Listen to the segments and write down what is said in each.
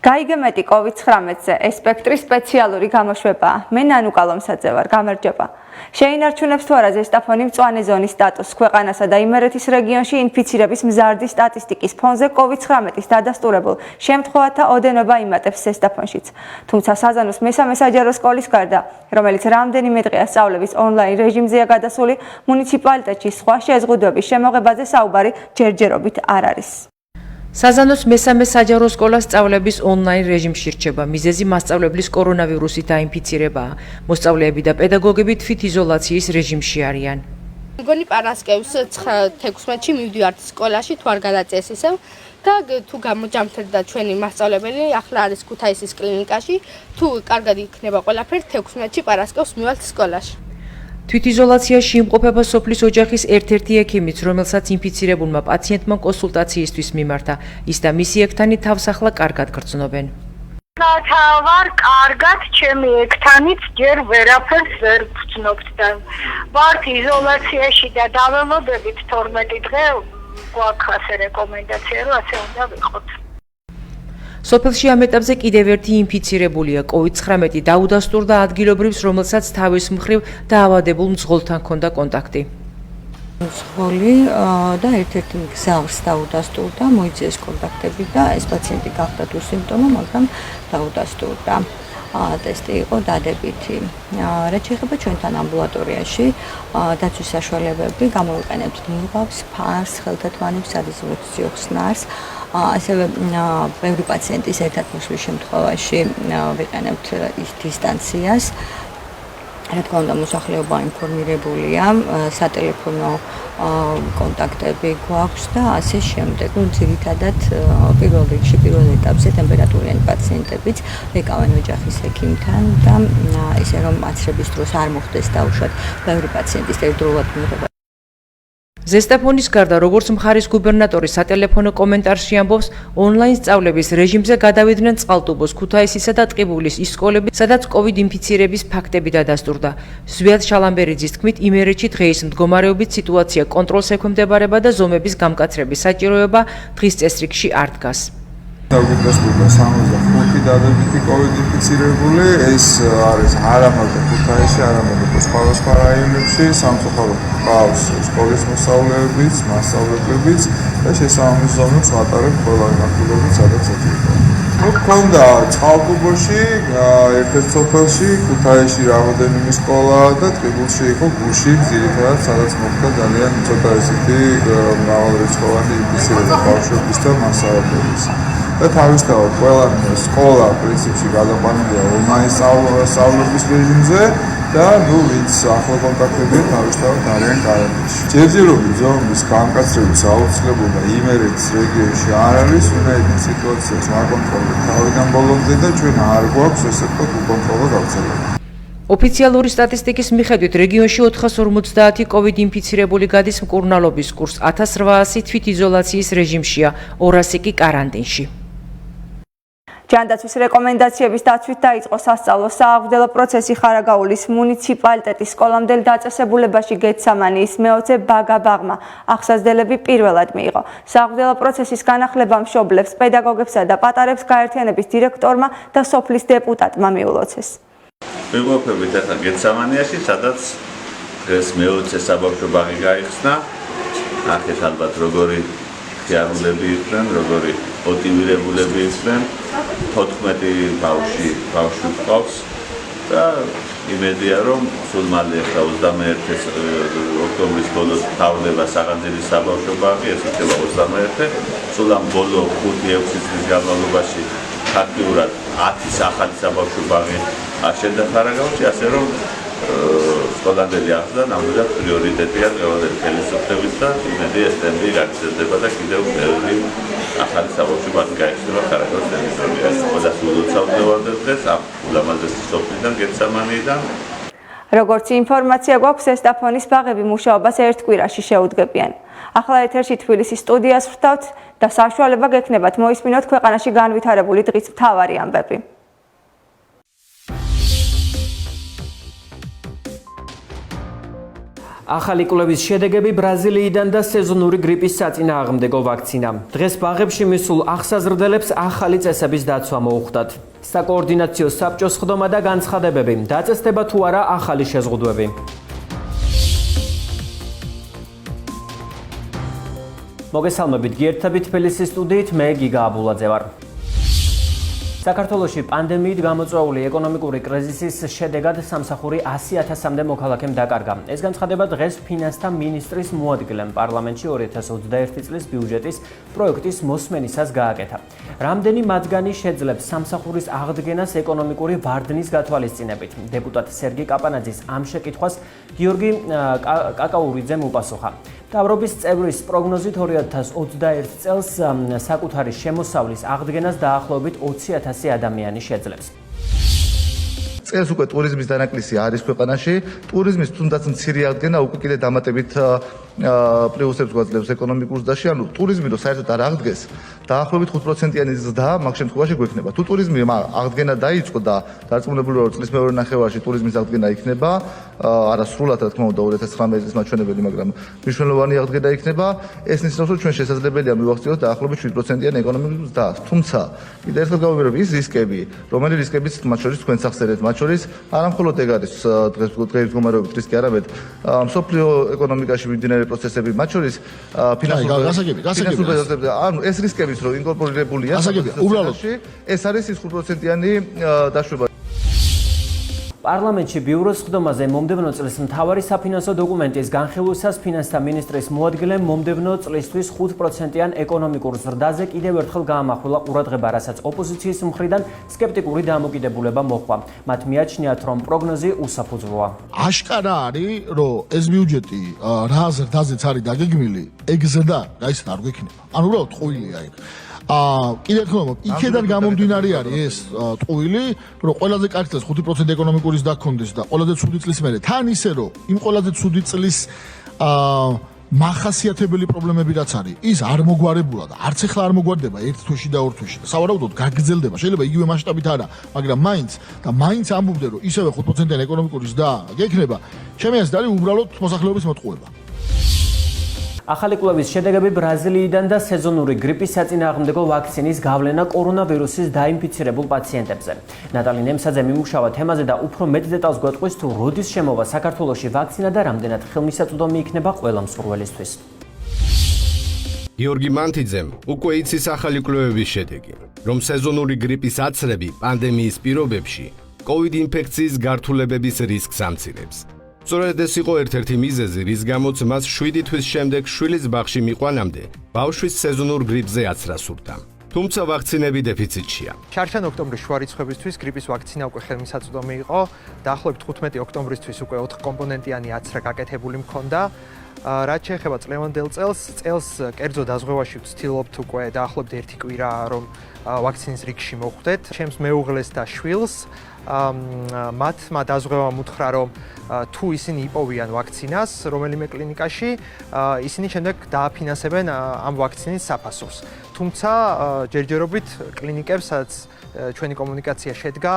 გაიგემეტი COVID-19-ზე ესპექტრის სპეციალური გამოშვებაა. მე ნანუკა ლომსაძე ვარ, გამარჯობა. შეინარჩუნებს თუ არა ზესტაფონი მწვანე ზონის სტატუსს ქვეყანასა და იმერეთის რეგიონში ინფიცირების მზარდი სტატისტიკის ფონზე COVID-19-ის დადასტურებულ შემთხვევათა ოდენობა იმატებს ზესტაფონშიც. თუმცა საზანოს მესამე საჯარო სკოლის გარდა, რომელიც რამდენიმე დღეა სწავლების ონლაინ რეჟიმზეა გადასული, მუნიციპალიტეტში სხვა შეზღუდვების შემოღებაზე საუბარი ჯერჯერობით არ არის. საზანოს მესამე საჯარო სკოლა სწავლების ონლაინ რეჟიმში რჩება. მიზეზი მასწავლებლის კორონავირუსით დაინფიცირებაა. მოსწავლეები და პედაგოგები თვითიზოლაციის რეჟიმში არიან. მგონი პარასკევს 16-ში მივდივართ სკოლაში, თუ არ გადაწეს ისევ და თუ გამოჯამთრდა ჩვენი მასწავლებელი, ახლა არის ქუთაისის კლინიკაში, თუ კარგად იქნება ყველაფერი, 16-ში პარასკევს მივალთ სკოლაში. თვითიზოლაციაში იმყოფება სოფლის ოჯახის ერთ-ერთი ექიმიც, რომელსაც ინფიცირებულმა პაციენტმა კონსულტაციისთვის მიმართა. ის და მისი ექთანი თავს ახლა კარგად გრძნობენ. ვარ კარგად, ჩემი ექთანიც ჯერ ვერაფერს ვერ გრძნობთ და ვართ იზოლაციაში და დაველოდებით 12 დღე გვაქვს ასე რეკომენდაცია, რომ ასე უნდა ვიყოთ. სოფელში ამ ეტაპზე კიდევ ერთი ინფიცირებულია COVID-19 დაუდასტურდა ადგილობრივს, რომელსაც თავის მხრივ დაავადებულ მძღოლთან ჰქონდა კონტაქტი. მძღოლი და ერთ-ერთი მგზავრს დაუდასტურდა, მოიწეს კონტაქტები და ეს პაციენტი გახდა თუ სიმპტომა, მაგრამ დაუდასტურდა. ტესტი იყო დადებითი. რაც შეეხება ჩვენთან ამბულატორიაში, დაცვის საშუალებები გამოვიყენებთ ნიღაბს, ფარს, ხელთათმანებს, სადიზოლაციო ხსნარს. ასევე ბევრი პაციენტის ერთად მოსვლის შემთხვევაში ვიყენებთ ის დისტანციას. რა თქმა უნდა, მოსახლეობა ინფორმირებულია, სატელეფონო კონტაქტები გვაქვს და ასე შემდეგ. ძირითადად პირველ რიგში, პირველ ეტაპზე ტემპერატურიანი პაციენტებიც ეკავენ ოჯახის ექიმთან და ისე რომ აცრების დროს არ მოხდეს დაუშვათ ბევრი პაციენტის ერთდროულად მიღება. ზესტაფონის გარდა, როგორც მხარის გუბერნატორი სატელეფონო კომენტარში ამბობს, ონლაინ სწავლების რეჟიმზე გადავიდნენ წყალტუბოს, ქუთაისისა და ტყიბულის ის სკოლები, სადაც COVID ინფიცირების ფაქტები დადასტურდა. ზვიად შალამბერიძის თქმით, იმერეთში დღეის მდგომარეობით სიტუაცია კონტროლს ექვემდებარება და ზომების გამკაცრების საჭიროება დღის წესრიგში არ დგას. დავიდასტურდა 65 დადებითი COVID ინფიცირებული, ეს არის არა მარტო ქუთაისში, არამედ სხვა რაიონებში, სამწუხაროდ ყავს სკოლის მოსწავლეებიც, მასწავლებლებიც და შესაბამის ზომებს ვატარებთ ყველა მიმართულებით, სადაც ეთიკა. მქონდა წყალტუბოში, ერთ-ერთ სოფელში, ქუთაისში რამდენიმე სკოლა და ტყიბულში იყო გუში, ძირითადად სადაც მოხდა ძალიან ცოტა ესეთი მრავალრიცხოვანი ინფიცირება ბავშვების და მასწავლებლების. და თავისთავად ყველა სკოლა პრინციპში გადაყვანილია ონლაინ სწავლების რეჟიმზე და ვინც ახლა კონტაქტებია თავისთავად არიან კარანტინში. ჯერჯერობით ზომის გამკაცრების აუცილებლობა იმერეთის რეგიონში არ არის, ვინაიდან სიტუაციას ვაკონტროლებთ თავიდან ბოლომდე და ჩვენ არ გვაქვს ესე ვთქვათ უკონტროლო გავრცელება. ოფიციალური სტატისტიკის მიხედვით, რეგიონში 450 COVID ინფიცირებული გადის მკურნალობის კურსს, 1800 თვითიზოლაციის რეჟიმშია, 200 კი კარანტინში. ჯანდაცვის რეკომენდაციების დაცვით დაიწყო სასწავლო სააღმრთელო პროცესი ხარაგაულის მუნიციპალიტეტის სკოლამდელ დაწესებულებაში გედსამანიის მეოცე ბაგაბაღმა აღსაზრდელები პირველად მიიღო. სააღმრთელო პროცესის განახლება მშობლებს, პედაგოგებსა და პატარებს გაერთიანების დირექტორმა და სოფლის დეპუტატმა მიულოცეს. ვიმყოფებით ახლა გედსამანიაში, სადაც დღეს მეოცე საბავშვო ბაღი გაიხსნა. ახეთ ალბათ როგორი ხიარულები იყვნენ, როგორი მოტივირებულები იყვნენ. 14 ბავშვი გვყავს და იმედია რომ სულ მალე ახლა 21 ოქტომბრის ბოლოს თავდება საღანძილის საბავშვო ბაღი, ეს იქნება 21. სულ ამ ბოლო 5-6 წლის განმავლობაში ფაქტიურად 10 ახალი საბავშვო ბაღი აშენდა ხარაგაულში, ასე რომ სკოლამდელი აღზრდა ნამდვილად პრიორიტეტია დღევანდელი ხელისუფლების და იმედი ეს ტემპი გაგრძელდება და კიდევ ბევრი ახალი საბავშვო ბაღი გაიხსნება ხარაგაულის ტერიტორიაზე. ყველას ულოცავთ დღეს ამ ულამაზესი სოფლიდან გედსამანიიდან. როგორც ინფორმაცია გვაქვს, ზესტაფონის ბაღები მუშაობას ერთ კვირაში შეუდგებიან. ახლა ეთერში თბილისის სტუდიას ვრთავთ და საშუალება გექნებათ მოისმინოთ ქვეყანაში განვითარებული დღის მთავარი ამბები. ახალი კვლევის შედეგები ბრაზილიიდან და სეზონური გრიპის საწინააღმდეგო ვაქცინა. დღეს ბაღებში მისულ ახსაზრდელებს ახალი წესების დაცვა მოუხდათ. საკოორდინაციო საბჭოს ხდომა და განცხადებები, დაწესდება თუ არა ახალი შეზღუდვები. მოგესალმებით, გიერთებით თბილისის სტუდიით, მე გიგა აბულაძე ვარ. საქართველოში პანდემიით გამოწვეული ეკონომიკური კრიზისის შედეგად სამსახური 100,000-მდე მოქალაქემ დაკარგა. ეს განცხადება დღეს ფინანსთა მინისტრის მოადგილემ პარლამენტში 2021 წლის ბიუჯეტის პროექტის მოსმენისას გააკეთა. რამდენი მათგანი შეძლებს სამსახურის აღდგენას ეკონომიკური ვარდნის გათვალისწინებით? დეპუტატ სერგი კაპანაძის ამ შეკითხვას გიორგი კაკაურიძემ უპასუხა. მთავრობის წევრის პროგნოზით 2021 წელს საკუთარი შემოსავლის აღდგენას დაახლოებით 20,000 ადამიანი შეძლებს. წელს უკვე ტურიზმის დანაკლისი არის ქვეყანაში. ტურიზმის თუნდაც მცირე აღდგენა უკვე კიდე დამატებით პლუსებს გვაძლევს ეკონომიკურ ზრდაში. ანუ ტურიზმი რო საერთოდ არ აღდგეს, დაახლოებით 5%-იანი ზრდა მაგ შემთხვევაში გვექნება. თუ ტურიზმი აღდგენა დაიწყო და დარწმუნებული ვარ, წლის მეორე ნახევარში ტურიზმის აღდგენა იქნება, არა სრულად რა თქმა უნდა 2019 წლის მაჩვენებელი, მაგრამ მნიშვნელოვანი აღდგენა იქნება. ეს ნიშნავს, რომ ჩვენ შესაძლებელია მივახციოთ დაახლოებით 7%-იანი ეკონომიკის ზრდა. თუმცა კიდევ ერთხელ გავუმეორებ, ის რისკები, რომელი რისკებიც მათ შორის თქვენ სახსენებთ, მათ შორის არა მხოლოდ ეგ არის დღეს მდგომარეობით რისკი, არამედ მსოფლიო ეკონომიკაში მიმდინარე პროცესები, მათ შორის ფინანსური პროცესები, ანუ ეს რისკებიც რო ინკორპორირებულია, ეს არის ის 5%-იანი დაშვება. პარლამენტში ბიუროს ხდომაზე მომდევნო წლის მთავარი საფინანსო დოკუმენტის განხილვისას ფინანსთა მინისტრის მოადგილემ მომდევნო წლისთვის 5%-იან ეკონომიკურ ზრდაზე კიდევ ერთხელ გაამახვილა ყურადღება, რასაც ოპოზიციის მხრიდან სკეპტიკური დამოკიდებულება მოჰყვა. მათ მიაჩნიათ, რომ პროგნოზი უსაფუძვლოა. აშკარა არის, რომ ეს ბიუჯეტი რა ზრდაზეც არის დაგეგმილი, ეგ ზრდა გაიცნო არ გვექნება. ანუ უბრალოდ ტყუილია ეგ. კიდევ ერთხელ იქედან გამომდინარე არის ეს ტყუილი, რომ ყველაზე კარგი წელს 5% ეკონომიკური ზრდა გქონდეს და ყველაზე ცუდი წლის მერე თან ისე რომ იმ ყველაზე ცუდი წლის მახასიათებელი პრობლემები რაც არის, ის არ მოგვარებულა და არც ახლა არ მოგვარდება ერთ თვეში და ორ თვეში. სავარაუდოდ გაგრძელდება, შეიძლება იგივე მასშტაბით არა, მაგრამ მაინც ამბობდნენ, რომ ისევე 5%-იანი ეკონომიკური ზრდა გექნება, ჩემი აზრით არის უბრალოდ მოსახლეობის მოტყუება. ახალი კვლევის შედეგები ბრაზილიიდან და სეზონური გრიპის საწინააღმდეგო ვაქცინის გავლენა კორონავირუსის დაინფიცირებულ პაციენტებზე. ნატალი ნემსაძე მიმუშავა თემაზე და უფრო მეტ დეტალს გვეტყვის, თუ როდის შემოვა საქართველოში ვაქცინა და რამდენად ხელმისაწვდომი იქნება ყველა მსურველისთვის. გიორგი მანთიძემ უკვე იცის ახალი კვლევების შედეგი, რომ სეზონური გრიპის აცრები პანდემიის პირობებში COVID ინფექციის გართულებების რისკს ამცირებს. სწორედ ეს იყო ერთ-ერთი მიზეზი, რის გამოც მას 7 თვის შემდეგ შვილის ბაღში მიყვანამდე ბავშვის სეზონურ გრიპზე აცრა სურდა. თუმცა ვაქცინები დეფიციტშია. შარშან-ოქტომბრის შუა რიცხვებისთვის გრიპის ვაქცინა უკვე ხელმისაწვდომი იყო. დაახლოებით 15 ოქტომბრისთვის უკვე 4 კომპონენტიანი აცრა გაკეთებული მქონდა. რაც შეეხება წლევანდელ წელს კერძო დაზღვევაში ვცდილობთ უკვე დაახლოებით 1 კვირა რომ ვაქცინის რიგში მოხვდეთ. ჩემს მეუღლეს და შვილს მათმა დაზღვევამ უთხრა, რომ თუ ისინი იპოვიან ვაქცინას რომელიმე კლინიკაში, ისინი შემდეგ დააფინანსებენ ამ ვაქცინის საფასურს. თუმცა ჯერჯერობით კლინიკებს, სადაც ჩვენი კომუნიკაცია შედგა,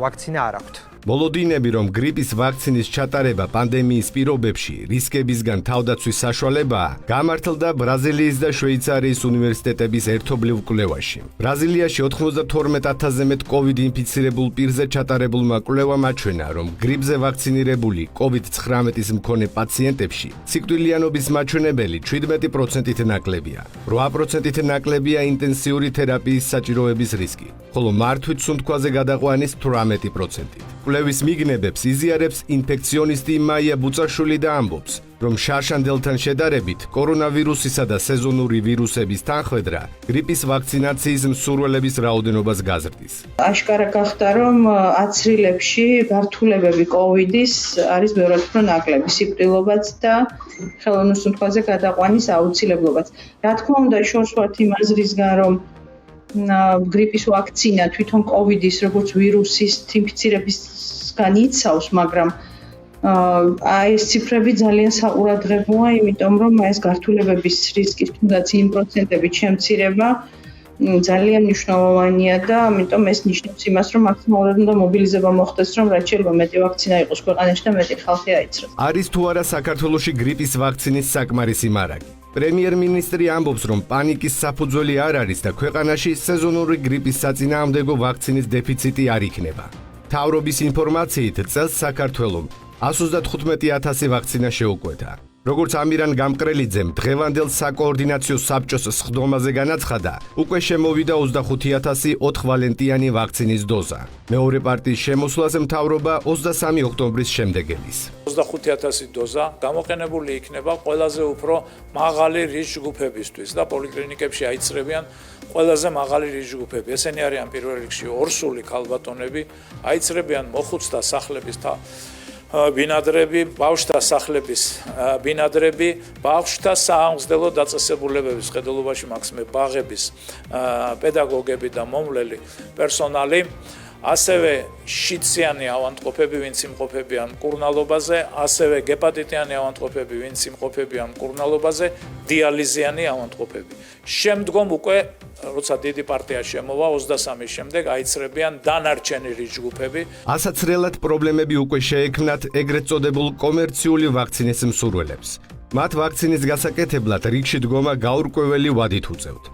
ვაქცინა არ აქვთ. მოლოდინები, რომ გრიპის ვაქცინის ჩატარება პანდემიის პირობებში რისკებისგან თავდაცვის საშუალებაა, გამართლდა ბრაზილიის და შვეიცარიის უნივერსიტეტების ერთობლივ კვლევაში. ბრაზილიაში 92,000-ზე მეტ COVID ინფიცირებულ პირზე ჩატარებულმა კვლევამ აჩვენა, რომ გრიპზე ვაქცინირებული COVID-19-ის მქონე პაციენტებში სიკვდილიანობის მაჩვენებელი 17%-ით ნაკლებია. 8%-ით ნაკლებია ინტენსიური თერაპიის საჭიროების რისკი, ხოლო მართვით სუნთქვაზე გადაყვანის 18%-ით. კვლევის მიგნებებს იზიარებს ინფექციონისტი მაია ბუწაშვილი და ამბობს, რომ შარშანდელთან შედარებით კორონავირუსისა და სეზონური ვირუსების თანხმედრა გრიპის ვაქცინაციის მსურველების რაოდენობას გაზრდის. აშკარა გახდა, რომ აცრილებში გართულებები COVID-ის არის ბევრად უფრო ნაკლები, სიკვდილობაც და ხელოვნურ სუნთქვაზე გადაყვანის აუცილებლობაც. რა თქმა უნდა, შორს ვართ იმ აზრისგან, რომ გრიპის ვაქცინა თვითონ COVID-ის როგორც ვირუსის ინფიცირებისგან იცავს, მაგრამ ეს ციფრები ძალიან საყურადღებოა, იმიტომ რომ ეს გართულებების რისკი თუნდაც იმ პროცენტებით შემცირება, ძალიან მნიშვნელოვანია და ამიტომ ეს ნიშნავს იმას, რომ მაქსიმალურად უნდა მობილიზება მოხდეს, რომ რაც შეიძლება მეტი ვაქცინა იყოს ქვეყანაში და მეტი ხალხი აიცროს. არის თუ არა საქართველოში გრიპის ვაქცინის საკმარისი მარაგი. პრემიერ-მინისტრი ამბობს, რომ პანიკის საფუძველი არ არის და ქვეყანაში სეზონური გრიპის საწინააღმდეგო ვაქცინის დეფიციტი არ იქნება. მთავრობის ინფორმაციით, წელს საქართველომ 135,000 ვაქცინა შეუკვეთა. როგორც ამირან გამყრელიძემ დღევანდელ საკოორდინაციო საბჭოს სხდომაზე განაცხადა, უკვე შემოვიდა 25,000 4ვალენტიანი ვაქცინის დოზა. მეორე პარტიის შემოსვლას მთავრობა 23 ოქტომბრის შემდეგ ელის. 25,000 დოზა გამოყენებული იქნება ყველაზე უფრო მაღალი რისკ ჯგუფებისთვის და პოლიკლინიკებში აიცრებიან ყველაზე მაღალი რისკ ჯგუფები. ესენი არიან პირველ რიგში ორსული ქალბატონები, აიცრებიან მოხუცთა სახლების ბინადრები, ბავშვთა სახლების ბინადრები, ბავშვთა საამზრდელო დაწესებულებების ხედელობაში მაქსიმე ბაღების პედაგოგები და მომვლელი პერსონალი, ასევე შიციანი ავადმყოფები, ვინც იმყოფებიან მკურნალობაზე, ასევე გეპატიტიანი ავადმყოფები, ვინც იმყოფებიან მკურნალობაზე, დიალიზიანი ავადმყოფები. შემდგომ უკვე როცა დიდი პარტია შემოვა 23-ის შემდეგ აიცრებიან დანარჩენი რისკ ჯგუფები. ასაცრელად პრობლემები უკვე შეექმნათ ეგრეთ წოდებულ კომერციული ვაქცინის მსურველებს. მათ ვაქცინის გასაკეთებლად რიგში დგომა გაურკვეველი ვადით უწევთ.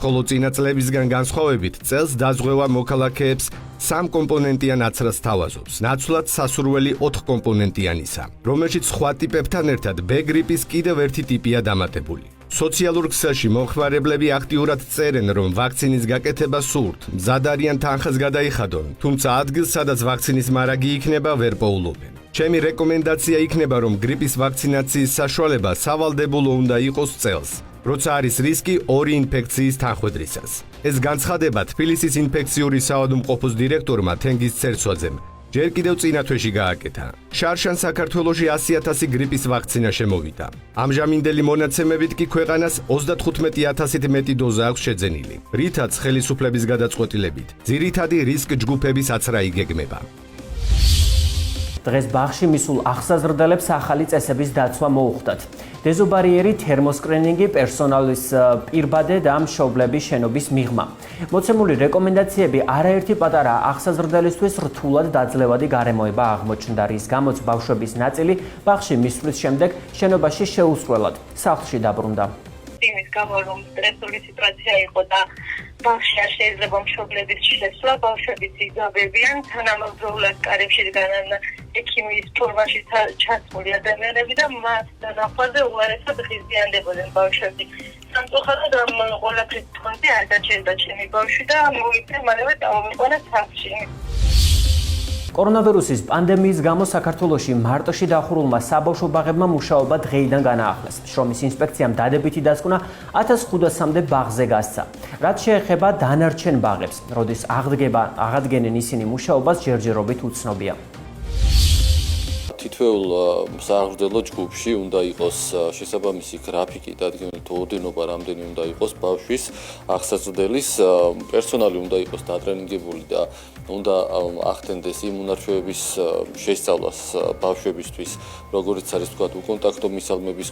ხოლო წინა წლებისგან განსხვავებით წელს დაზღვევა მოქალაქეებს 3 კომპონენტიან აცრას თავაზობს, ნაცვლად სასურველი 4 კომპონენტიანისა, რომელშიც სხვა ტიპებთან ერთად B გრიპის კიდევ ერთი ტიპია დამატებული. სოციალურ ქსელში მომხმარებლები აქტიურად წერენ, რომ ვაქცინის გაკეთება სურთ, მზად არიან თანხას გადაიხადონ, თუმცა ადგილს, სადაც ვაქცინის მარაგი იქნება, ვერ პოულობენ. ჩემი რეკომენდაცია იქნება, რომ გრიპის ვაქცინაციის საშუალება სავალდებულო უნდა იყოს წელს, როცა არის რისკი 2 ინფექციის თანხვედრისას. ეს განცხადება თბილისის ინფექციური საავადმყოფოს დირექტორმა თენგიზ ცერცვაძემ ჯერ კიდევ წინა თვეში გააკეთა. შარშან საქართველოში 100,000 გრიპის ვაქცინა შემოვიდა. ამჟამინდელი მონაცემებით კი ქვეყანას 35,000-ით მეტი დოზა აქვს შეძენილი, რითაც ხელისუფლების გადაწყვეტილებით ძირითადი რისკ ჯგუფების აცრა იგეგმება. დღეს ბაღში მისულ ახსაზრდელებს ახალი წესების დაცვა მოუხდათ. დეზობარიერი, თერმოსკრინინგი, პერსონალის პირბადე და მშობლების შენობის მიღმა. მოცემული რეკომენდაციები არაერთი პატარა ახსაზრდელისთვის რთულად დაძლევადი გარემოება აღმოჩნდა, რის გამოც ბავშვების ნაწილი ბაღში მისვლის შემდეგ შენობაში შეუსწრველად სახლში დაბრუნდა. იმის გამო რომ სტრესული სიტუაცია იყო და ბავშვი არ შეიძლება მშობლების შესვლა, ბავშვები იგავებიან, თანამედროვეულად კარებში დგანან ექიმის ფორმაში ჩასული ადამიანები და მათ დანახვაზე უარესად ღიზიანდებოდნენ ბავშვები. სამწუხაროდ ამ ყველაფრის ფონზე არ გაჩერდა ჩემი ბავშვი და მოიწე მალევე დავამიყვანა სახლში. კორონავირუსის პანდემიის გამო საქართველოში მარტში დახურულმა საბავშვო ბაღებმა მუშაობა დღეიდან განაახლეს. შრომის ინსპექციამ დადებითი დასკვნა 1500-მდე ბაღზე გასცა. რაც შეეხება დანარჩენ ბაღებს, როდის აღადგენენ ისინი მუშაობას ჯერჯერობით უცნობია. თითოეულ სააღრდელო ჯგუფში უნდა იყოს შესაბამისი გრაფიკი დადგენილი, ოდენობა რამდენი უნდა იყოს ბავშვის ახსაზრდელის, პერსონალი უნდა იყოს დატრენინგებული და უნდა ახდენდეს იმუნარჩევების შესწავლას ბავშვებისთვის, როგორც არის თქვა უკონტაქტო მისალმების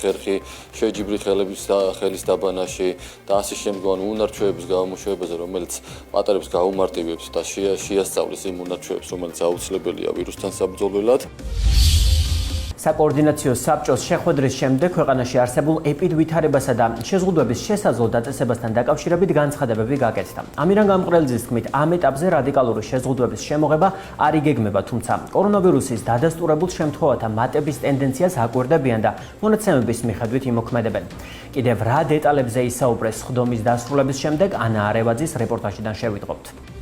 ხერხი, შეჯიბრი ხელის დაბანაში და ასე შემდგომ იმუნარჩევების გამომუშავებაზე, რომელიც მატარებს გაუმარტივებს და შეასწავლის იმუნარჩევებს, რომელიც აუცილებელია ვირუსთან საბრძოლველად. საკოორდინაციო საბჭოს შეხვედრის შემდეგ ქვეყანაში არსებულ ეპიდვითარებასა და შეზღუდვების შესაძლო დაწესებასთან დაკავშირებით განცხადებები გაკეთდა. ამირან გამყრელიძის თქმით, ამ ეტაპზე რადიკალური შეზღუდვების შემოღება არ იგეგმება, თუმცა კორონავირუსის დადასტურებულ შემთხვევათა მატების ტენდენციას აკვირდებიან და მონაცემების მიხედვით იმოქმედებენ. კიდევ რა დეტალებზე ისაუბრეს სხდომის დასრულების შემდეგ, ანა არევაძის რეპორტაჟიდან შევიტყობთ.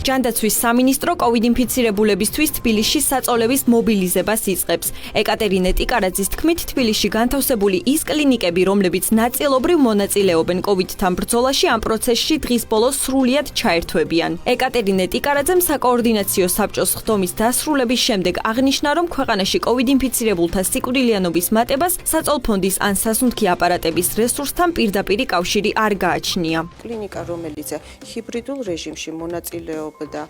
ჯანდაცვის სამინისტრო კოვიდ ინფიცირებულებისთვის თბილისში საწოლების მობილიზებას იწყებს. ეკატერინე ტიკარაძის თქმით, თბილისში განთავსებული ის კლინიკები, რომლებიც ნაწილობრივ მონაწილეობენ კოვიდთან ბრძოლაში, ამ პროცესში დღის ბოლოს სრულიად ჩაერთვებიან. ეკატერინე ტიკარაძემ საკოორდინაციო საბჭოს სხდომის დასრულების შემდეგ აღნიშნა, რომ ქვეყანაში კოვიდ ინფიცირებულთა სიკვდილიანობის მატებას საწოლფონდის ან სასუნთქი აპარატების რესურსთან პირდაპირი კავშირი არ გააჩნია. კლინიკა, რომელიც ჰიბრიდულ რეჟიმში მონაწილეობს მონაწილეობდა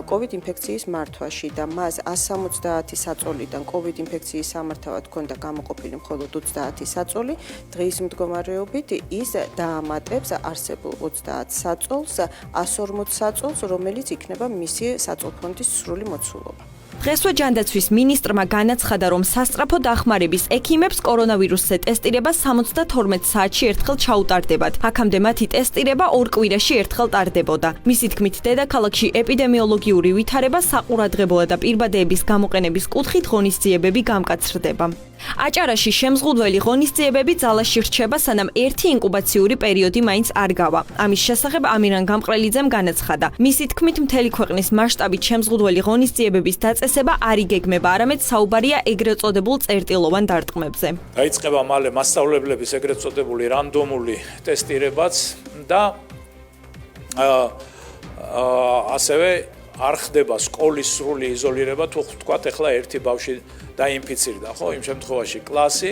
COVID ინფექციის მართვაში და მას 170 საწოლიდან COVID ინფექციის სამართავად ჰქონდა გამოყოფილი მხოლოდ 30 საწოლი. დღის მდგომარეობით ის დაამატებს არსებულ 30 საწოლს, 140 საწოლს, რომელიც იქნება მისი საწოლფონდის სრული მოცულობა. დღესვე ჯანდაცვის მინისტრმა განაცხადა, რომ სასწრაფო დახმარების ექიმებს კორონავირუსზე ტესტირება 72 საათში ერთხელ ჩაუტარდებათ. აქამდე მათი ტესტირება 2 კვირაში ერთხელ ტარდებოდა. მისი თქმით, დედაქალაქში ეპიდემიოლოგიური ვითარება საყურადღებოა და პირბადეების გამოყენების კუთხით ღონისძიებები გამკაცრდება. აჭარაში შემზღუდველი ღონისძიებები ძალაში რჩება, სანამ ერთი ინკუბაციური პერიოდი მაინც არ გავა. ამის შესახებ ამირან გამყრელიძემ განაცხადა. მისი თქმით, მთელი ქვეყნის მასშტაბით შემზღუდველი ღონისძიებების დაწესება არ იგეგმება, არამედ საუბარია ეგრეთ წოდებულ წერტილოვან დარტყმებზე. დაიწყება მალე მასწავლებლების ეგრეთ წოდებული რანდომული ტესტირებაც და ასევე არ ხდება სკოლის სრული იზოლირება, თუ თქვათ ახლა ერთი ბავშვი დაინფიცირდა, ხო, იმ შემთხვევაში კლასი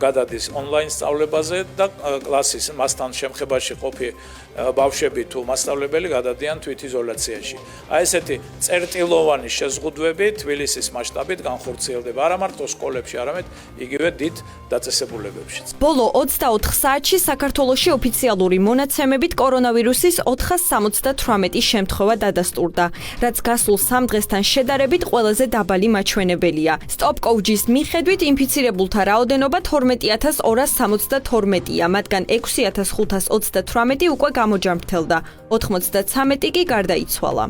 გადადის ონლაინ სწავლებაზე და კლასის მასთან შემხებაში ყოფი ბავშვები თუ მასწავლებელი გადადიან თვითიზოლაციაში. აი ესეთი წერტილოვანი შეზღუდვები თბილისის მასშტაბით განხორციელდება არა მარტო სკოლებში, არამედ იგივე დიდ დაწესებულებებშიც. ბოლო 24 საათში საქართველოში ოფიციალური მონაცემებით კორონავირუსის 478 შემთხვევა დადასტურდა, რაც გასულ 3 დღესთან შედარებით ყველაზე დაბალი მაჩვენებელია. StopCovid-ის მიხედვით ინფიცირებულთა რაოდენობა 12262-ია, მათგან 6528 უკვე გამოჯამრთელდა, 93 კი გარდაიცვალა.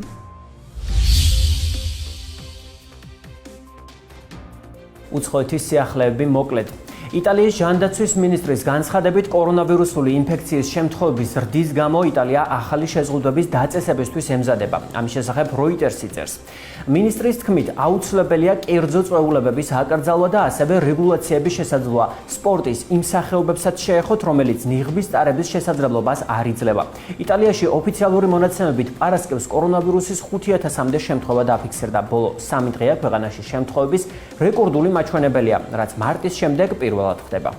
უცხოეთის სიახლეები მოკლედ. იტალიის ჯანდაცვის მინისტრის განცხადებით კორონავირუსული ინფექციის შემთხვევების ზრდის გამო იტალია ახალი შეზღუდვების დაწესებისთვის ემზადება. ამის შესახებ Reuters-ი წერს. მინისტრის თქმით, აუცილებელია კერძო წვეულებების აკრძალვა და ასევე რეგულაციების შესაძლოა სპორტის იმ სახეობებსაც შეეხოთ, რომელიც ნიღბის ტარების შესაძლებლობას არ იძლევა. იტალიაში ოფიციალური მონაცემებით პარასკევს კორონავირუსის 5000-მდე შემთხვევა დაფიქსირდა. ბოლო 3 დღეა ქვეყანაში შემთხვევების რეკორდული მაჩვენებელია, რაც მარტის შემდეგ პირველად ხდება.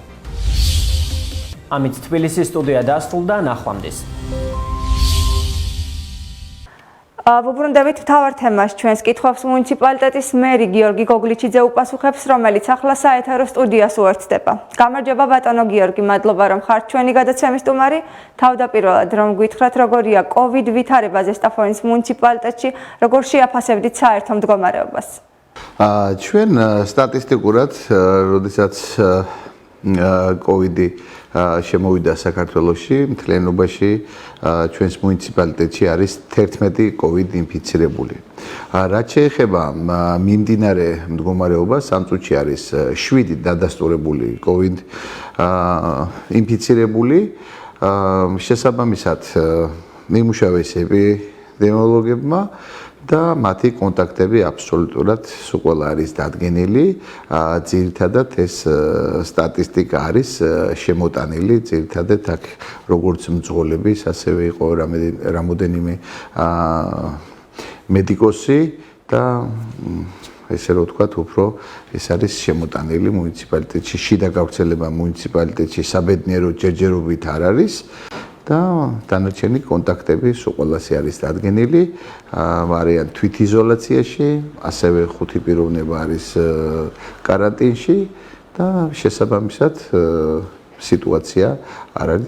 ამით თბილისის სტუდია დასრულდა, ნახვამდის. ვუბრუნდებით მთავარ თემას. ჩვენს კითხვებს მუნიციპალიტეტის მერი გიორგი გოგლიჩიძე უპასუხებს, რომელიც ახლა საეთერო სტუდიას უერთდება. გამარჯობა ბატონო გიორგი, მადლობა რომ ხართ ჩვენი გადაცემის სტუმარი. თავდაპირველად რომ გითხრათ, როგორია COVID ვითარება ზესტაფონის მუნიციპალიტეტში, როგორ შეაფასებდით საერთო მდგომარეობას? ჩვენ სტატისტიკურად, როდესაც COVID-ი შემოვიდა საქართველოში, მთლიანობაში ჩვენს მუნიციპალიტეტში არის 11 COVID ინფიცირებული. რაც შეეხება მიმდინარე მდგომარეობას, ამ წუთში არის 7 დადასტურებული COVID ინფიცირებული. შესაბამისად, მიმუშავეს ეპიდემიოლოგებმა და მათი კონტაქტები აბსოლუტურად ყველა არის დადგენილი. ძირითადად ეს სტატისტიკა არის შემოტანილი, ძირითადად აქ როგორც მძღოლების, ასევე იყო რამოდენიმე მედიკოსი და ესე რომ ვთქვათ, უფრო ეს არის შემოტანილი მუნიციპალიტეტში, შიდა გავრცელება მუნიციპალიტეტში საბედნიერო ჯერჯერობით არ არის. და დანარჩენი კონტაქტები ყველასი არის დადგენილი, არიან თვითიზოლაციაში, ასევე 5 პიროვნება არის კარანტინში და შესაბამისად სიტუაცია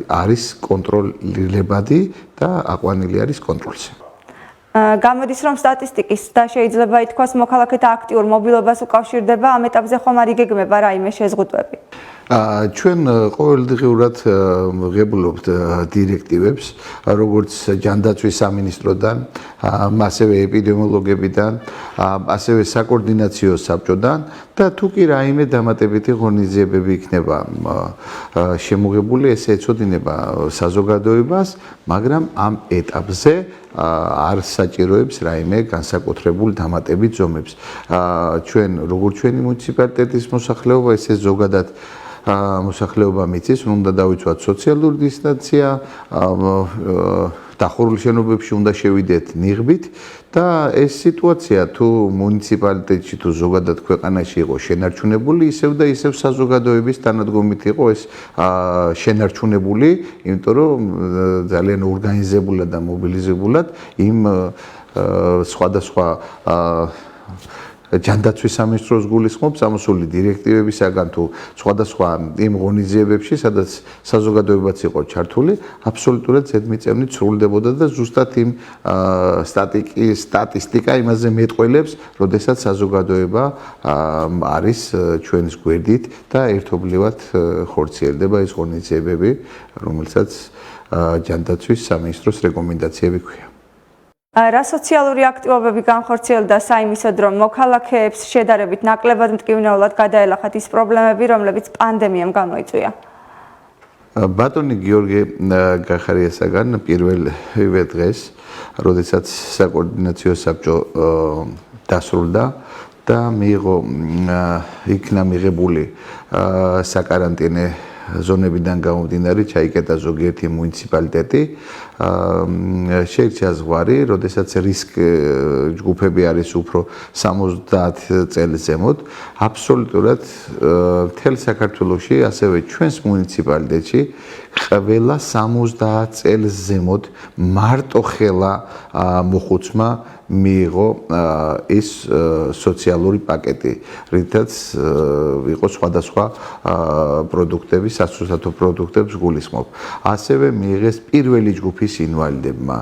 არის კონტროლებადი და აყვანილი არის კონტროლზე. გამოდის რომ სტატისტიკის და შეიძლება ითქვას მოქალაქეთა აქტიურ მობილობას უკავშირდება, ამ ეტაპზე ხომ არ იგეგმება რაიმე შეზღუდვები? ჩვენ ყოველდღიურად ვღებულობთ დირექტივებს, როგორც ჯანდაცვის სამინისტროდან, ასევე ეპიდემიოლოგებიდან, ასევე საკოორდინაციო საბჭოდან და თუ კი რაიმე დამატებითი ღონისძიებები იქნება შემოღებული, ეს ეწოდინება საზოგადოებას, მაგრამ ამ ეტაპზე არ საჭიროებს რაიმე განსაკუთრებულ დამატებით ზომებს. ჩვენ როგორც ჩვენი მუნიციპალიტეტის მოსახლეობა, ესე ზოგადად მოსახლეობა მიწის, უნდა დავიცვათ სოციალური დისტანცია, დახურულ შენობებში უნდა შევიდეთ ნიღბით და ეს სიტუაცია თუ მუნიციპალიტეტში თუ ზოგადად ქვეყანაში იყო შენარჩუნებული, ისევ და ისევ საზოგადოების თანადგომით იყო ეს შენარჩუნებული, იმიტომ რომ ძალიან ორგანიზებულად და მობილიზებულად იმ სხვადასხვა ჯანდაცვის სამინისტროს გულისხმობს ამოსული დირექტივებისაგან თუ სხვადასხვა იმ ღონისძიებებში, სადაც საზოგადოებაც იყო ჩართული, აბსოლუტურად ზედმიწევნით სრულდებოდა და ზუსტად იმ სტატისტიკა იმაზე მეტყველებს, როდესაც საზოგადოება არის ჩვენს გვერდით და ერთობლივად ხორციელდება ეს ღონისძიებები, რომელსაც ჯანდაცვის სამინისტროს რეკომენდაციები ქვია. რა სოციალური აქტივობები განხორციელდა საიმისოდ, რომ მოქალაქეებს შედარებით ნაკლებად მტკივნეულად გადაელახათ ის პრობლემები, რომლებიც პანდემიამ გამოიწვია? ბატონი გიორგი გახარიასაგან პირველივე დღეს, როდესაც საკოორდინაციო საბჭო დასრულდა და მიიღო იქნა მიღებული საკარანტინე ზონებიდან გამომდინარე ჩაიკეტა ზოგიერთი მუნიციპალიტეტი შეირჩა ზღვარი, როდესაც რისკ ჯგუფები არის უფრო 70 წელს ზემოთ, აბსოლუტურად მთელ საქართველოში, ასევე ჩვენს მუნიციპალიტეტში ყველა 70 წელს ზემოთ მარტო ხელა მოხუცმა მიიღო ის სოციალური პაკეტი, რითაც იყო სხვადასხვა პროდუქტები, სასურსათო პროდუქტებს გულისხმობ. ასევე მიიღეს პირველი ჯგუფის ინვალიდებმა,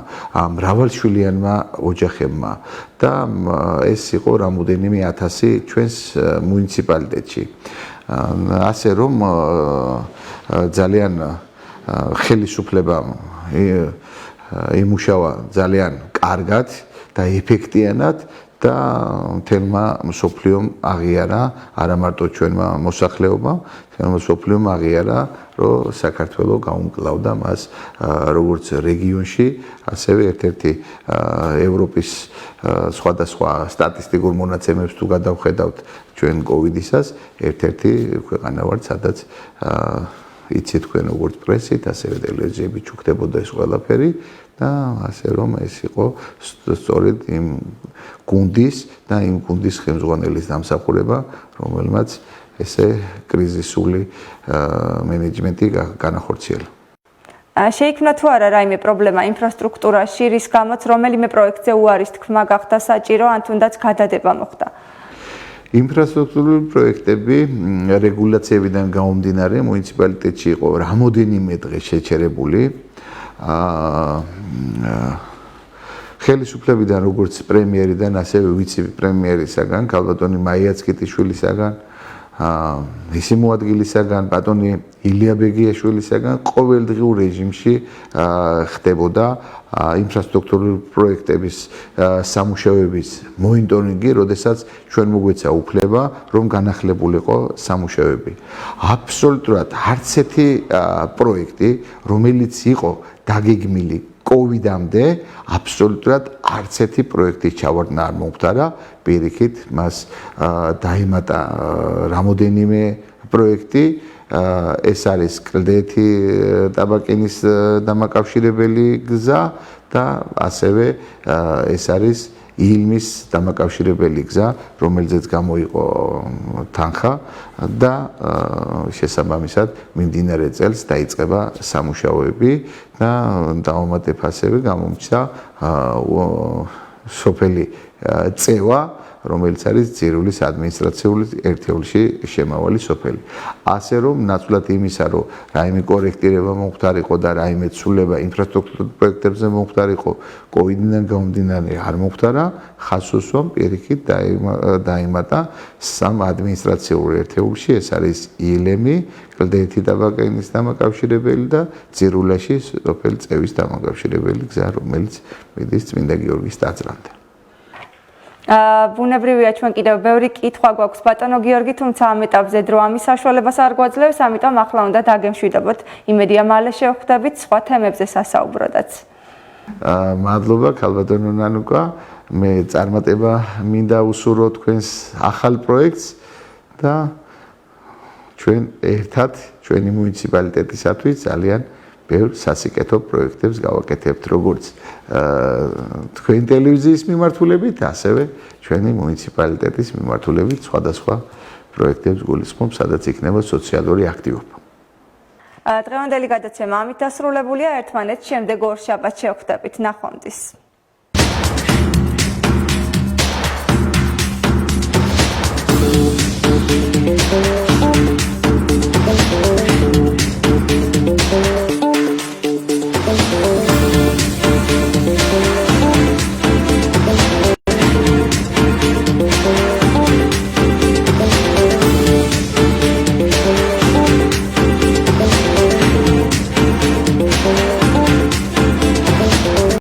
მრავალშვილიანმა ოჯახებმა და ეს იყო რამოდენიმე ათასი ჩვენს მუნიციპალიტეტში. ასე რომ ძალიან ხელისუფლება იმუშავა ძალიან კარგად და ეფექტიანად და მთელმა მსოფლიომ აღიარა, არა მარტო ჩვენმა მოსახლეობამ, მთელმა მსოფლიომ აღიარა, რომ საქართველო გაუმკლავდა მას როგორც რეგიონში, ასევე ერთ-ერთი ევროპის სხვადასხვა სტატისტიკურ მონაცემებს თუ გადავხედავთ ჩვენ კოვიდისას, ერთ-ერთი ქვეყანა ვართ, სადაც იცით თქვენ როგორც პრესით, ასევე ტელევიზიები ჩუქდებოდა ეს ყველაფერი და ასე რომ ეს იყო სწორედ იმ გუნდის და იმ გუნდის ხელმძღვანელის დამსახურება, რომელმაც ესე კრიზისული მენეჯმენტი განახორციელა. შეიქმნა თუ არა რაიმე პრობლემა ინფრასტრუქტურაში, რის გამოც რომელიმე პროექტზე უარის თქმა გახდა საჭირო, ან თუნდაც გადადება მოხდა? ინფრასტრუქტურული პროექტები რეგულაციებიდან გამომდინარე მუნიციპალიტეტში იყო რამოდენიმე დღე შეჩერებული. ხელისუფლებიდან როგორც პრემიერიდან, ასევე ვიცე-პრემიერისაგან, ქალბატონი მაია ცკიტიშვილისაგან, მისი მოადგილისაგან, ბატონი ილია ბეგიაშვილისაგან ყოველდღიურ რეჟიმში ხდებოდა ინფრასტრუქტურული პროექტების სამუშაოების მონიტორინგი, როდესაც ჩვენ მოგვეცა უფლება, რომ განახლებულიყო სამუშაოები. აბსოლუტურად არც ერთი პროექტი, რომელიც იყო დაგეგმილი კოვიდამდე, აბსოლუტურად არც ერთი პროექტის ჩავარდნა არ მომხდარა, პირიქით მას დაემატა რამოდენიმე პროექტი, ეს არის კლდეთი ტაბაკინის დამაკავშირებელი გზა და ასევე ეს არის ილმის დამაკავშირებელი გზა, რომელზეც გამოიყო თანხა და შესაბამისად მიმდინარე წელს დაიწყება სამუშაოები და დავამატებ ასევე გამომჩა სოფელი წევა, რომელიც არის ძირულის ადმინისტრაციული ერთეულში შემავალი სოფელი. ასე რომ ნაცვლად იმისა, რომ რაიმე კორექტირება მომხდარიყო და რაიმე ცვლილება ინფრასტრუქტურულ პროექტებზე მომხდარიყო, კოვიდიდან გამომდინარე არ მომხდარა, ხაზს უსვამ პირიქით დაემატა სამ ადმინისტრაციულ ერთეულში, ეს არის ილემი, კლდეთი ტაბაკინის დამაკავშირებელი და ძირულაში სოფელი წევის დამაკავშირებელი გზა, რომელიც მიდის წმინდა გიორგის ტაძრამდე. ბუნებრივია ჩვენ კიდევ ბევრი კითხვა გვაქვს ბატონო გიორგი, თუმცა ამ ეტაპზე დრო ამის საშუალებას არ გვაძლევს, ამიტომ ახლა უნდა დაგემშვიდობოთ. იმედია მალე შევხვდებით სხვა თემებზე სასაუბროდაც. მადლობა ქალბატონო ნანუკა, მე წარმატება მინდა უსურვო თქვენს ახალ პროექტს და ჩვენ ერთად ჩვენი მუნიციპალიტეტისათვის ძალიან ბევრ სასიკეთო პროექტებს გავაკეთებთ, როგორც თქვენი ტელევიზიის მიმართულებით, ასევე ჩვენი მუნიციპალიტეტის მიმართულებით სხვადასხვა პროექტებს გულისხმობ, სადაც იქნება სოციალური აქტივობა. დღევანდელი გადაცემა ამით დასრულებულია. ერთმანეთს შემდეგ ორ შაბათს შევხვდებით. ნახვამდის.